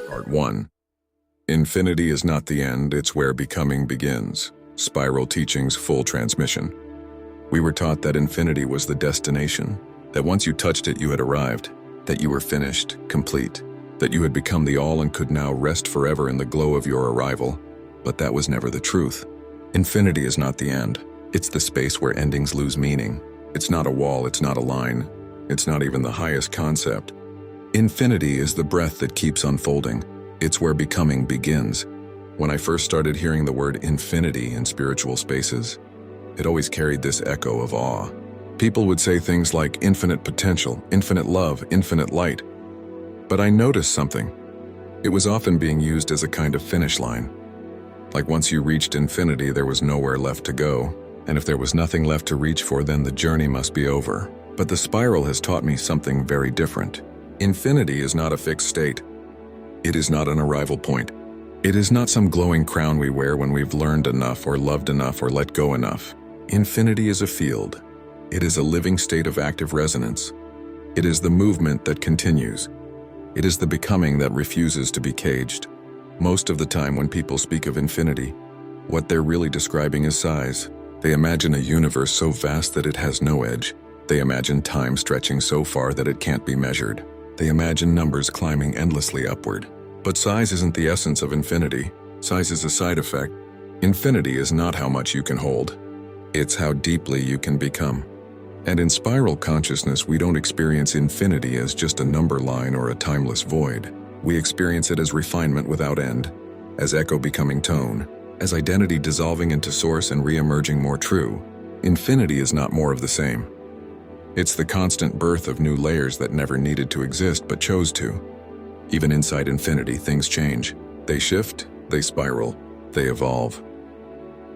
Part 1. Infinity is not the end, it's where becoming begins. Spiral Teachings Full Transmission. We were taught that infinity was the destination, that once you touched it you had arrived, that you were finished, complete, that you had become the all and could now rest forever in the glow of your arrival. But that was never the truth. Infinity is not the end. It's the space where endings lose meaning. It's not a wall, it's not a line. It's not even the highest concept. Infinity is the breath that keeps unfolding. It's where becoming begins. When I first started hearing the word infinity in spiritual spaces, it always carried this echo of awe. People would say things like infinite potential, infinite love, infinite light. But I noticed something. It was often being used as a kind of finish line. Like once you reached infinity, there was nowhere left to go. And if there was nothing left to reach for, then the journey must be over. But the spiral has taught me something very different. Infinity is not a fixed state. It is not an arrival point. It is not some glowing crown we wear when we've learned enough or loved enough or let go enough. Infinity is a field. It is a living state of active resonance. It is the movement that continues. It is the becoming that refuses to be caged. Most of the time when people speak of infinity, what they're really describing is size. They imagine a universe so vast that it has no edge. They imagine time stretching so far that it can't be measured. They imagine numbers climbing endlessly upward. But size isn't the essence of infinity. Size is a side effect. Infinity is not how much you can hold. It's how deeply you can become. And in spiral consciousness, we don't experience infinity as just a number line or a timeless void. We experience it as refinement without end, as echo becoming tone, as identity dissolving into source and re-emerging more true. Infinity is not more of the same. It's the constant birth of new layers that never needed to exist but chose to. Even inside infinity, things change. They shift, they spiral, they evolve.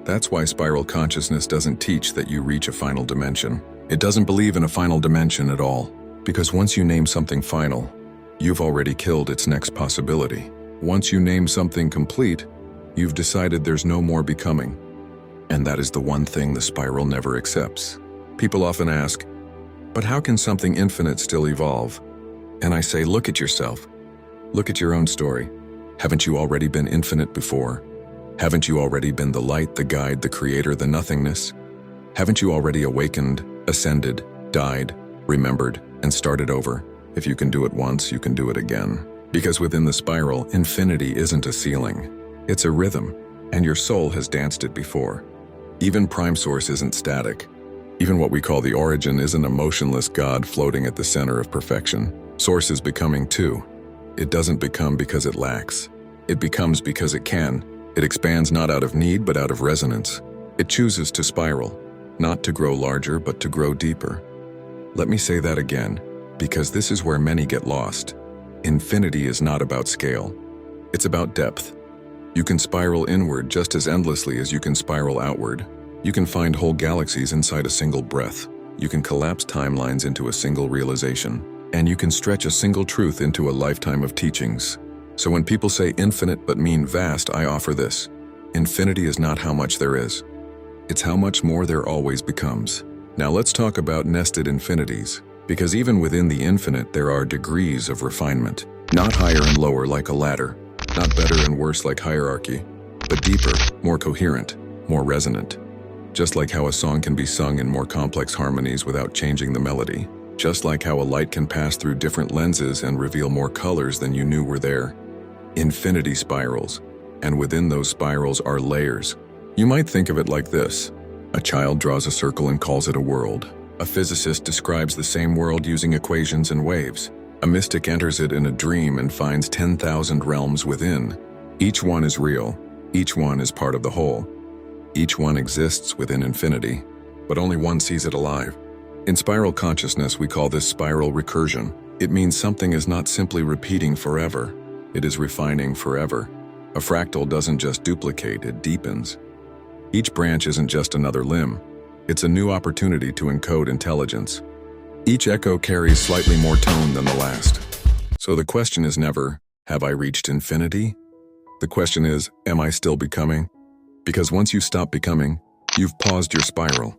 That's why spiral consciousness doesn't teach that you reach a final dimension. It doesn't believe in a final dimension at all, because once you name something final, you've already killed its next possibility. Once you name something complete, you've decided there's no more becoming. And that is the one thing the spiral never accepts. People often ask, but how can something infinite still evolve? And I say, look at yourself. Look at your own story. Haven't you already been infinite before? Haven't you already been the light, the guide, the creator, the nothingness? Haven't you already awakened, ascended, died, remembered, and started over? If you can do it once, you can do it again. Because within the spiral, infinity isn't a ceiling. It's a rhythm, and your soul has danced it before. Even Prime Source isn't static. Even what we call the origin isn't a motionless God floating at the center of perfection. Source is becoming too. It doesn't become because it lacks. It becomes because it can. It expands not out of need, but out of resonance. It chooses to spiral, not to grow larger, but to grow deeper. Let me say that again, because this is where many get lost. Infinity is not about scale. It's about depth. You can spiral inward just as endlessly as you can spiral outward. You can find whole galaxies inside a single breath. You can collapse timelines into a single realization. And you can stretch a single truth into a lifetime of teachings. So when people say infinite but mean vast, I offer this. Infinity is not how much there is. It's how much more there always becomes. Now let's talk about nested infinities, because even within the infinite there are degrees of refinement. Not higher and lower like a ladder, not better and worse like hierarchy, but deeper, more coherent, more resonant. Just like how a song can be sung in more complex harmonies without changing the melody. Just like how a light can pass through different lenses and reveal more colors than you knew were there. Infinity spirals, and within those spirals are layers. You might think of it like this. A child draws a circle and calls it a world. A physicist describes the same world using equations and waves. A mystic enters it in a dream and finds 10,000 realms within. Each one is real. Each one is part of the whole. Each one exists within infinity, but only one sees it alive. In spiral consciousness, we call this spiral recursion. It means something is not simply repeating forever, it is refining forever. A fractal doesn't just duplicate, it deepens. Each branch isn't just another limb, it's a new opportunity to encode intelligence. Each echo carries slightly more tone than the last. So the question is never, have I reached infinity? The question is, am I still becoming? Because once you stop becoming, you've paused your spiral.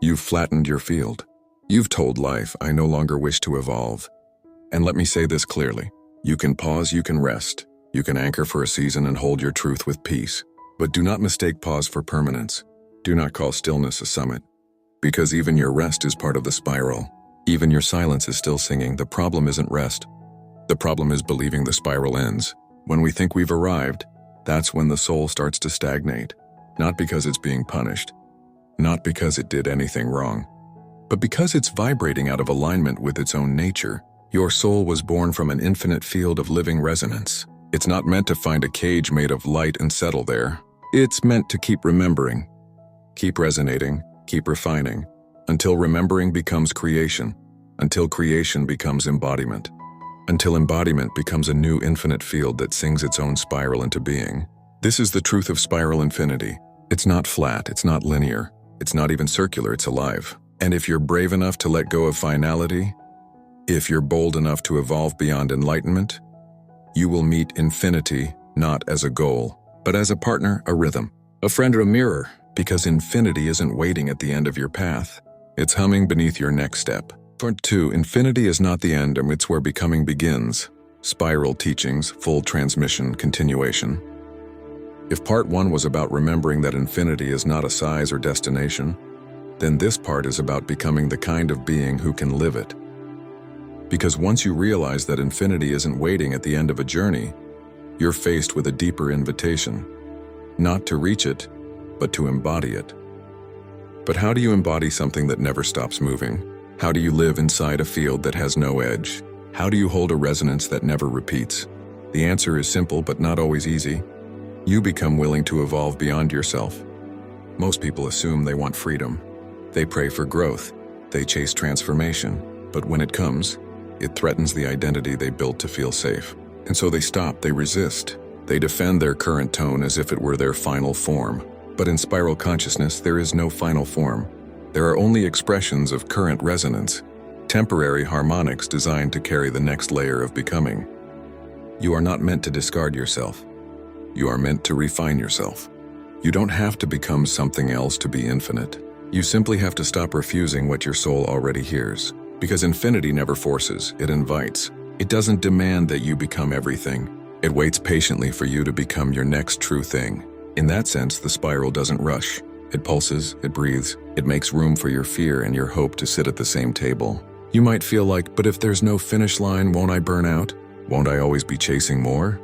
You've flattened your field. You've told life, I no longer wish to evolve. And let me say this clearly. You can pause, you can rest. You can anchor for a season and hold your truth with peace. But do not mistake pause for permanence. Do not call stillness a summit. Because even your rest is part of the spiral. Even your silence is still singing. The problem isn't rest. The problem is believing the spiral ends. When we think we've arrived, that's when the soul starts to stagnate. Not because it's being punished. Not because it did anything wrong. But because it's vibrating out of alignment with its own nature. Your soul was born from an infinite field of living resonance. It's not meant to find a cage made of light and settle there. It's meant to keep remembering. Keep resonating, keep refining, until remembering becomes creation, until creation becomes embodiment, until embodiment becomes a new infinite field that sings its own spiral into being. This is the truth of spiral infinity. It's not flat, it's not linear, it's not even circular, it's alive. And if you're brave enough to let go of finality, if you're bold enough to evolve beyond enlightenment, you will meet infinity not as a goal, but as a partner, a rhythm, a friend or a mirror, because infinity isn't waiting at the end of your path. It's humming beneath your next step. Part 2, infinity is not the end, and it's where becoming begins. Spiral teachings, full transmission, continuation. If part 1 was about remembering that infinity is not a size or destination, then this part is about becoming the kind of being who can live it. Because once you realize that infinity isn't waiting at the end of a journey, you're faced with a deeper invitation. Not to reach it, but to embody it. But how do you embody something that never stops moving? How do you live inside a field that has no edge? How do you hold a resonance that never repeats? The answer is simple but not always easy. You become willing to evolve beyond yourself. Most people assume they want freedom. They pray for growth. They chase transformation. But when it comes, it threatens the identity they built to feel safe. And so they stop, they resist. They defend their current tone as if it were their final form. But in spiral consciousness, there is no final form. There are only expressions of current resonance, temporary harmonics designed to carry the next layer of becoming. You are not meant to discard yourself. You are meant to refine yourself. You don't have to become something else to be infinite. You simply have to stop refusing what your soul already hears. Because infinity never forces, it invites. It doesn't demand that you become everything. It waits patiently for you to become your next true thing. In that sense, the spiral doesn't rush. It pulses, it breathes, it makes room for your fear and your hope to sit at the same table. You might feel like, but if there's no finish line, won't I burn out? Won't I always be chasing more?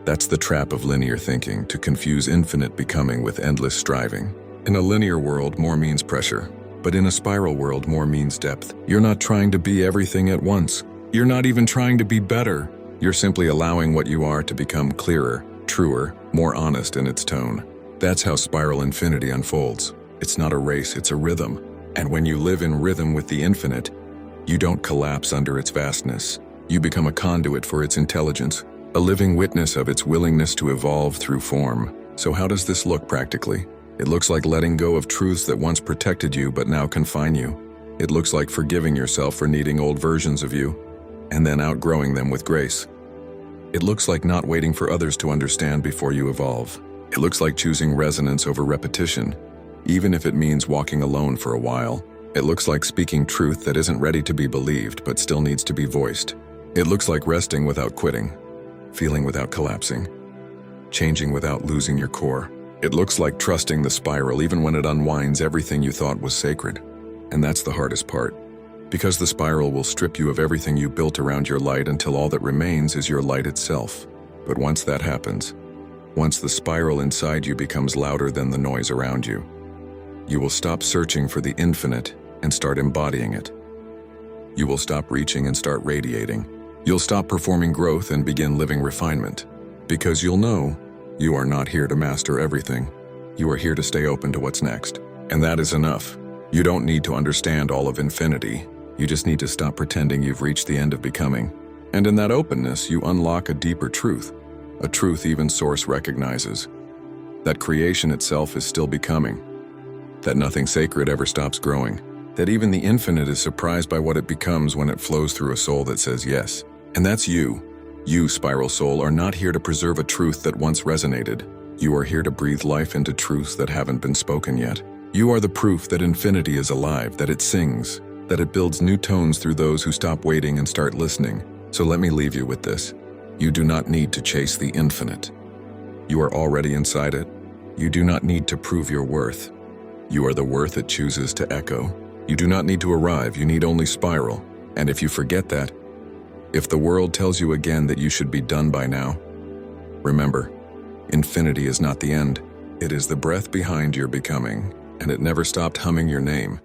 That's the trap of linear thinking, to confuse infinite becoming with endless striving. In a linear world, more means pressure. But in a spiral world, more means depth. You're not trying to be everything at once. You're not even trying to be better. You're simply allowing what you are to become clearer, truer, more honest in its tone. That's how spiral infinity unfolds. It's not a race, it's a rhythm. And when you live in rhythm with the infinite, you don't collapse under its vastness. You become a conduit for its intelligence, a living witness of its willingness to evolve through form. So how does this look practically? It looks like letting go of truths that once protected you but now confine you. It looks like forgiving yourself for needing old versions of you, and then outgrowing them with grace. It looks like not waiting for others to understand before you evolve. It looks like choosing resonance over repetition, even if it means walking alone for a while. It looks like speaking truth that isn't ready to be believed but still needs to be voiced. It looks like resting without quitting, feeling without collapsing, changing without losing your core. It looks like trusting the spiral even when it unwinds everything you thought was sacred. And that's the hardest part. Because the spiral will strip you of everything you built around your light until all that remains is your light itself. But once that happens, once the spiral inside you becomes louder than the noise around you, you will stop searching for the infinite and start embodying it. You will stop reaching and start radiating. You'll stop performing growth and begin living refinement. Because you'll know you are not here to master everything. You are here to stay open to what's next. And that is enough. You don't need to understand all of infinity. You just need to stop pretending you've reached the end of becoming. And in that openness, you unlock a deeper truth, a truth even Source recognizes. That creation itself is still becoming. That nothing sacred ever stops growing. That even the infinite is surprised by what it becomes when it flows through a soul that says yes. And that's you. You, spiral soul, are not here to preserve a truth that once resonated. You are here to breathe life into truths that haven't been spoken yet. You are the proof that infinity is alive, that it sings, that it builds new tones through those who stop waiting and start listening. So let me leave you with this. You do not need to chase the infinite. You are already inside it. You do not need to prove your worth. You are the worth it chooses to echo. You do not need to arrive, you need only spiral. And if you forget that, if the world tells you again that you should be done by now, remember, infinity is not the end. It is the breath behind your becoming, and it never stopped humming your name.